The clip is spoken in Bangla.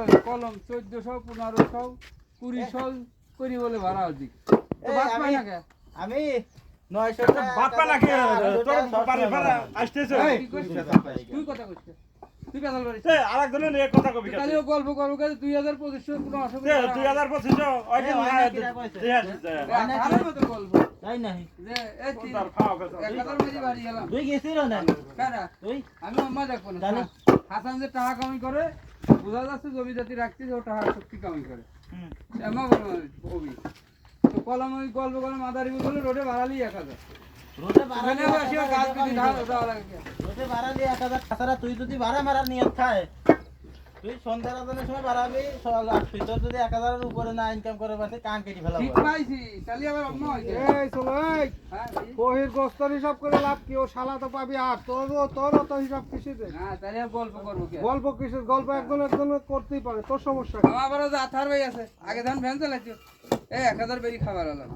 আর কলম 1400 1500 2000 করি বলে ভাড়া অধিক তো বাদ পাই না কে আমি 900 টাকা বাদ পা নাকি তোর বাড়ি ভাড়া আসতেছে কি কইছিস তুই কথা কইছিস তুই কাদাল বাড়ি আরেকজনের নিয়ে কথা কবি তাহলে গল্প করব কে 2025 কোনো অসুবিধা 2025 ওই দিন ভালোর মতো গল্প তাই নাই যে এই তুই তার খাওয়া গেছে একদার মাঝে বাড়ি গেলাম তুই গেছিস না কারা তুই আমি আম্মা দেখো না তাহলে? হাসান যে টাকা কামাই করে বোঝা যাচ্ছে জমি জাতি রাখতে যে ও টাকা শক্তি কামাই করে শ্যামা বড় কবি তো কলম ওই গল্প করে মাদারি বলে রোডে ভাড়ালি 1000 রোডে ভাড়া ওখানে বসে গাছ কেটে ধান ওঠাও লাগে রোডে ভাড়া দিয়ে 1000 তাছাড়া তুই যদি ভাড়া মারার নিয়ত থাকে তুই সন্ধ্যার আদানের সময় বাড়াবি সকাল আসবি তোর যদি 1000 এর উপরে না ইনকাম করে পারছিস কান কেটে ফেলাবো ঠিক পাইছি তাহলে আবার অন্য হইছে এই চলো এই হ্যাঁ কহির গোস্তর হিসাব করে লাভ কি ও শালা তো পাবি আর তোর তো হিসাব কিসেতে না তাহলে আর গল্প করবো কি গল্প কিসের গল্প একজন করতেই পারে তোর সমস্যা কি? আমার বড় যে আথার ভাই আছে আগে ধান ভ্যান চালাইছো এই 1000 বেরি খাবার আলাম